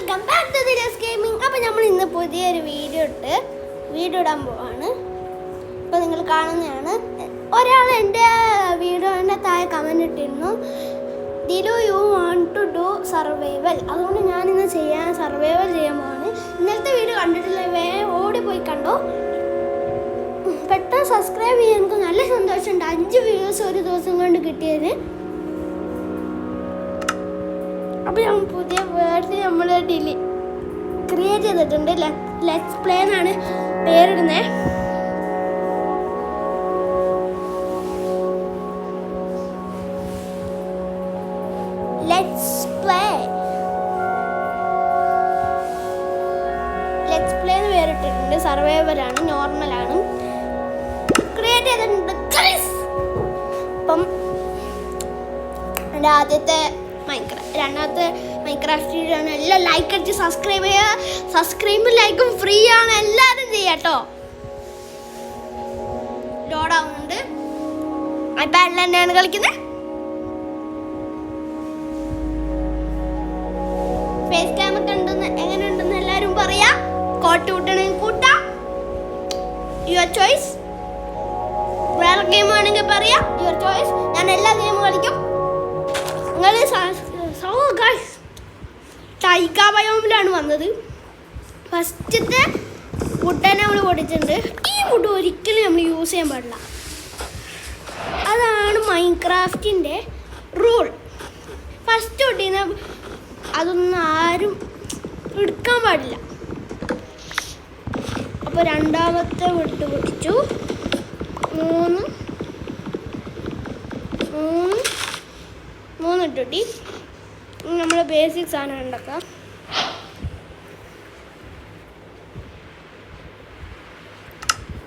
Welcome back to Dila's gaming. അപ്പോൾ നമ്മൾ ഇന്ന് പുതിയൊരു വീഡിയോ ഇടാൻ പോവാണ്. അപ്പോൾ നിങ്ങൾ കാണുന്നതാണ്. ഒരാൾ എൻ്റെ വീഡിയോൻ്റെ താഴെ കമൻറ്റ് ഇട്ടിരുന്നു, Dilu you want to do survival. അതുകൊണ്ട് ഞാനിന്ന് സർവൈവൽ ചെയ്യാൻ പോവാണ്. ഇന്നലത്തെ വീഡിയോ കണ്ടിട്ടില്ല, വേഗം ഓടിപ്പോയി കണ്ടോ. പെട്ടെന്ന് സബ്സ്ക്രൈബ് ചെയ്യാൻ എനിക്ക് നല്ല സന്തോഷമുണ്ട്. 5 വ്യൂസ് ഒരു ദിവസം കൊണ്ട് കിട്ടിയത്. അപ്പോൾ ഞാൻ പുതിയ വേർഡ് നമ്മൾ ക്രിയേറ്റ് ചെയ്തിട്ടുണ്ട്. ലെറ്റ്സ് പ്ലേ എന്നാണ് പേരിടുന്നത്. ലെറ്റ്സ് പ്ലേ എന്ന് പേരിട്ടിട്ടുണ്ട്. സർവൈവലാണ്, നോർമലാണ് ക്രിയേറ്റ് ചെയ്തിട്ടുണ്ട്. അപ്പം എൻ്റെ ആദ്യത്തെ രണ്ടാമത്തെ മൈൻക്രാഫ്റ്റ് വീഡിയോ ആണ്. എല്ലാം ലൈക്ക് അടിച്ച് സബ്സ്ക്രൈബ് ചെയ്യുക. സബ്സ്ക്രൈബും ലൈക്കും ഫ്രീ ആണ്, എല്ലാവരും ചെയ്യാട്ടോ. ലോഡ് ആവുന്നുണ്ട്. ഐപാഡിൽ തന്നെയാണ് കളിക്കുന്നത്. ഫേസ് ക്യാം ഒക്കെ ഉണ്ടെന്ന് എങ്ങനെയുണ്ടെന്ന് എല്ലാവരും പറയാ. കോട്ട് കൂട്ടണമെങ്കിൽ കൂട്ടാം, യുവർ ചോയ്സ്. വേറെ ഗെയിം വേണമെങ്കിൽ പറയാം, യുവർ ചോയ്സ്. ഞാൻ എല്ലാ ഗെയിമും കളിക്കും. നിങ്ങൾ ടൈഗ ബയോമിലാണ് വന്നത്. ഫസ്റ്റത്തെ വുഡനെ നമ്മൾ പൊടിച്ചിട്ടുണ്ട്. ഈ വുഡ് ഒരിക്കലും നമ്മൾ യൂസ് ചെയ്യാൻ പാടില്ല. അതാണ് മൈൻക്രാഫ്റ്റിൻ്റെ റൂൾ. ഫസ്റ്റ് വുഡിന് അതൊന്നും ആരും എടുക്കാൻ പാടില്ല. അപ്പോൾ രണ്ടാമത്തെ വുഡ് പൊടിച്ചു. മൂന്ന് ഇട്ടി നമ്മൾ ബേസിക് സാധനം ഉണ്ടാക്കാം.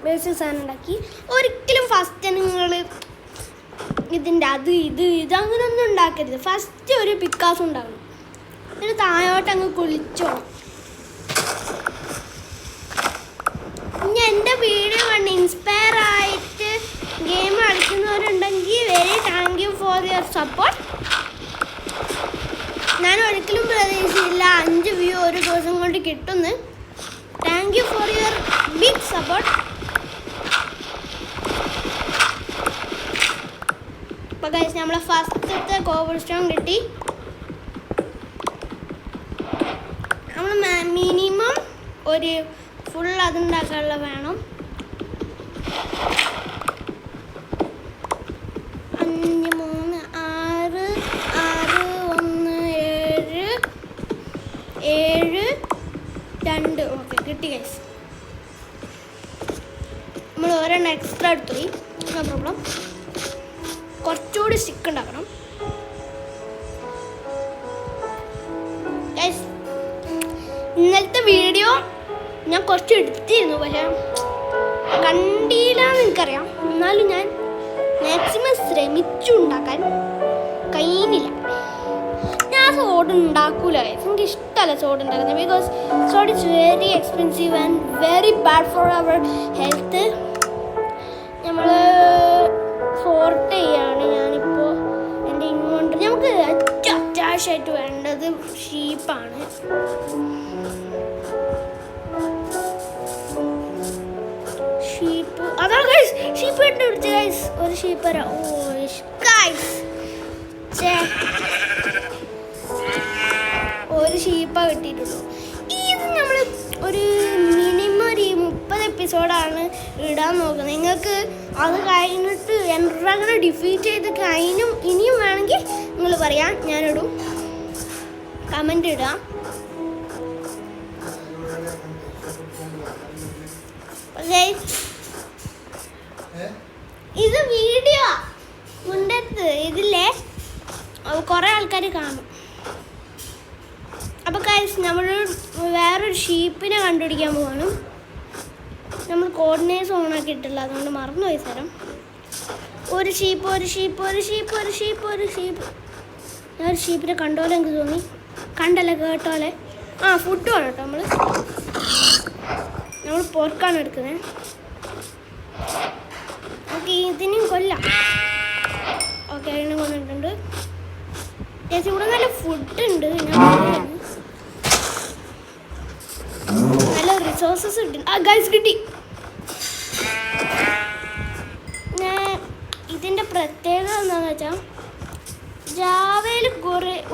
ബേസിക് സാധനം ഉണ്ടാക്കി. ഒരിക്കലും ഫസ്റ്റ് നിങ്ങൾ ഇതിൻ്റെ ഇത് അങ്ങനെയൊന്നും ഉണ്ടാക്കരുത്. ഫസ്റ്റ് ഒരു പിക്കാസ് ഉണ്ടാകണം, എന്നിട്ട് താഴോട്ട് അങ്ങ് കുളിച്ചോണം. ഇനി എൻ്റെ വീഡിയോ കണ്ട് ഇൻസ്പയർ ആയിട്ട് ഗെയിം കളിക്കുന്നവരുണ്ടെങ്കിൽ very thank you for your support. ഞാൻ ഒരിക്കലും പ്രതീക്ഷിച്ചില്ല 5 വ്യൂ ഒരു ദിവസം കൊണ്ട് കിട്ടുന്നു. Thank you for your big support. അപ്പോൾ ഗൈസ് നമ്മളെ ഫസ്റ്റത്തെ കോബിൾ സ്റ്റോൺ കിട്ടി. നമ്മൾ മിനിമം ഒരു ഫുൾ അതുണ്ടാക്കാനുള്ള വേണം. 5 3 6 7 2 ഓക്കെ കിട്ടി ഗൈസ്. നമ്മൾ ഒരെണ്ണം എക്സ്ട്രാ എടുത്തുപോയി, നോ പ്രോബ്ലം. കുറച്ചുകൂടി സ്റ്റിക്ക് ഉണ്ടാക്കണം ഗൈസ്. ഇന്നലത്തെ വീഡിയോ ഞാൻ കുറച്ച് എടുത്തിരുന്നു, പക്ഷേ കണ്ടില്ലാന്ന് എനിക്കറിയാം. എന്നാലും ഞാൻ മാക്സിമം ശ്രമിച്ചു ഉണ്ടാക്കാൻ കഴിയുന്നില്ല. ഞാൻ സോഡ് ഉണ്ടാക്കൂല, എനിക്ക് ഇഷ്ടമല്ല സോഡ് ഉണ്ടാക്കുന്നത്. Because sword it's very expensive and very bad for our health. നമ്മൾ സോർട്ട് ചെയ്യാണ് ഞാനിപ്പോൾ എൻ്റെ ഇൻവെൻ്ററി. നമുക്ക് അത്യാവശ്യമായിട്ട് വേണ്ടത് ഷീപ്പാണ്. ഷീപ്പ് അതാണ് ഗൈസ്. ഷീപ്പ് കണ്ടുപിടിച്ച ഗൈസ്. ഒരു ഷീപ്പ് വരാം. ഓ ഗൈസ്, ഒരു ഷീപ്പാ കിട്ടിയിട്ടുള്ളൂ. ഇത് നമ്മൾ ഒരു മിനിമം ഒരു 30 എപ്പിസോഡാണ് ഇടാൻ നോക്കുന്നത്. നിങ്ങൾക്ക് അത് കഴിഞ്ഞിട്ട് എൻഡ്രാഗനെ ഡിഫീറ്റ് ചെയ്ത് ഇനിയും വേണമെങ്കിൽ നിങ്ങൾ പറയാം, ഞാനിടും. കമൻ്റ് ഇടാം. ഇത് വീഡിയോ മുണ്ടത്ത് ഇതില്ലേ കുറേ ആൾക്കാർ കാണും. അപ്പോൾ ഗൈസ് നമ്മൾ വേറൊരു ഷീപ്പിനെ കണ്ടുപിടിക്കാൻ പോവാണ്. നമ്മൾ കോർഡിനേറ്റ്സ് ഓണാക്കിയിട്ടില്ല, അതുകൊണ്ട് മറന്നുപോയി സ്ഥലം. ഒരു ഷീപ്പ് ഞാൻ ഒരു ഷീപ്പിനെ കണ്ടോലെ എനിക്ക് തോന്നി. കണ്ടല്ലേ കേട്ടോലെ. ഫുഡ് വേണം കേട്ടോ. നമ്മൾ പോർക്കാണ് എടുക്കുന്നത്. ഓക്കെ, ഇതിനും കൊല്ലാം. ഓക്കെ, അതിനെ കൊന്നിട്ടുണ്ട്. ഇവിടെ നല്ല ഫുഡ് ഉണ്ട്. ഞാൻ റിസോഴ്സസ് കിട്ടി. ഗൈസ് കിട്ടി. ഇതിൻ്റെ പ്രത്യേകത എന്താണെന്ന് വെച്ചാൽ ജാവയിൽ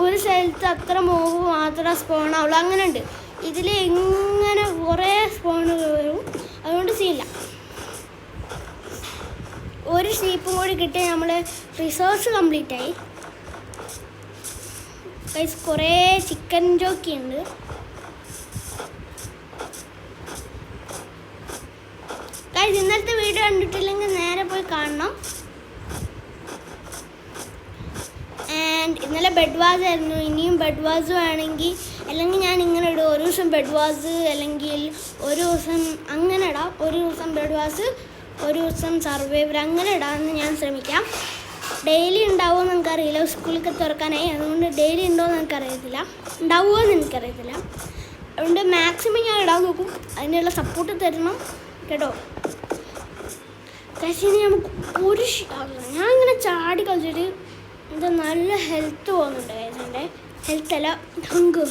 ഒരു സ്ഥലത്ത് അത്ര മോവ് മാത്രമേ സ്പോൺ ആവുള്ളൂ. അങ്ങനെ ഉണ്ട്. ഇതിൽ എങ്ങനെ കുറേ സ്പോണുകൾ വരും. അതുകൊണ്ട് സീനില്ല. ഒരു ഷീപ്പും കൂടി കിട്ടി നമ്മൾ റിസോഴ്സ് കംപ്ലീറ്റ് ആയി. ഗൈസ് കുറേ ചിക്കൻ ജോക്കി ഉണ്ട്. ഗൈസ് ഇന്നലത്തെ വീഡിയോ കണ്ടിട്ടില്ലെങ്കിൽ നേരെ പോയി കാണണം. ആൻഡ് ഇന്നലെ ബെഡ് വാസ് ആയിരുന്നു. ഇനിയും ബെഡ് വാസ് വേണമെങ്കിൽ അല്ലെങ്കിൽ ഞാൻ ഇങ്ങനെ ഇടും. ഒരു ദിവസം ബെഡ് വാസ് അല്ലെങ്കിൽ ഒരു ദിവസം അങ്ങനെ ഇടാം. ഒരു ദിവസം ബെഡ് വാസ്, ഒരു ദിവസം സർവൈവർ, അങ്ങനെ ഇടാമെന്ന് ഞാൻ ശ്രമിക്കാം. ഡെയിലി ഉണ്ടാവുമെന്ന് എനിക്കറിയില്ല. സ്കൂളൊക്കെ തുറക്കാനായി. അതുകൊണ്ട് ഡെയിലി ഉണ്ടോയെന്ന് എനിക്കറിയത്തില്ല, ഉണ്ടാവുമോ എന്ന് എനിക്കറിയത്തില്ല. അതുകൊണ്ട് മാക്സിമം ഞാൻ ഇടാൻ നോക്കും. അതിനുള്ള സപ്പോർട്ട് തരണം കേട്ടോ. പക്ഷേ നമുക്ക് ഒരു ഞാൻ ഇങ്ങനെ ചാടി കളിച്ചിട്ട് എന്താ നല്ല ഹെൽത്ത് പോകുന്നുണ്ട്. എൻ്റെ ഹെൽത്ത് അല്ല, ഹങ്ക്.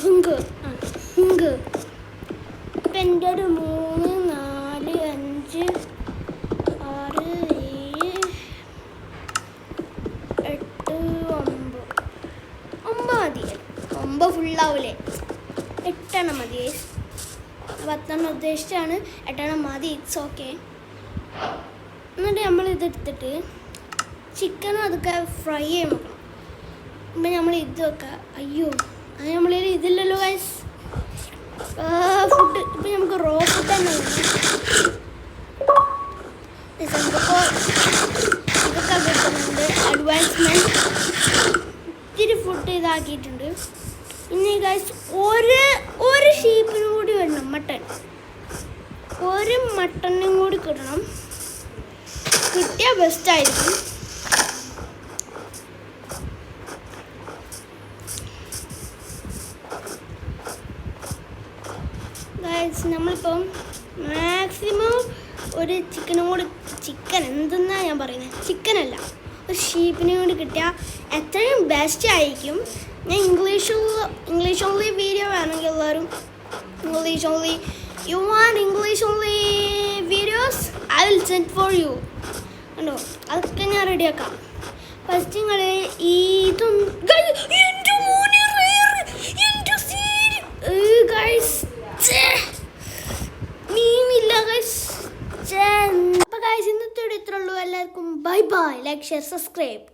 ഇപ്പം എൻ്റെ ഒരു 3, 4, 5, 6, 7, 8, 9 മതി. 9 ഫുള്ളാവൂലേ? 8 മതി. 10 ഉദ്ദേശിച്ചാണ്. 8 മതി. It's okay. എന്നിട്ട് നമ്മൾ ഇതെടുത്തിട്ട് ചിക്കനും അതൊക്കെ ഫ്രൈ ചെയ്യാൻ വെക്കണം. അപ്പം നമ്മൾ ഇത് വെക്കുക. അയ്യോ, അത് നമ്മളിൽ ഇതില്ലല്ലോ ഗൈസ്. ഫുഡ് ഇപ്പം നമുക്ക് റോ ഫുഡ് തന്നെ വേണം. ഇതൊക്കെ കിട്ടുന്നുണ്ട്. അഡ്വാൻസ്മെൻറ്റ് ഇത്തിരി ഫുഡ് ഇതാക്കിയിട്ടുണ്ട്. ഇനി ഗൈസ് ഒരു ഷീപ്പിനും കൂടി വരണം. ഒരു മട്ടനും കൂടി കിട്ടണം. കിട്ടിയാൽ ബെസ്റ്റായിരിക്കും. നമ്മളിപ്പം മാക്സിമം ഒരു ചിക്കൻ എന്തെന്നാ ഞാൻ പറയുന്നത്, ചിക്കനല്ല, ഒരു ഷീപ്പിനെ കൂടി കിട്ടിയാൽ എത്രയും ബെസ്റ്റ് ആയിരിക്കും. ഞാൻ ഇംഗ്ലീഷ് ഓൺലി വീഡിയോ വേണമെങ്കിൽ എല്ലാവരും English only, you want English only videos, I will send for you. കണ്ടോ, അതൊക്കെ ഞാൻ റെഡിയാക്കാം. ഫസ്റ്റ് നിങ്ങൾ അപ്പോൾ ഗൈസ് ഇന്നത്തെ ഇത്രയുള്ളൂ. എല്ലാവർക്കും bye bye. Like, share, subscribe.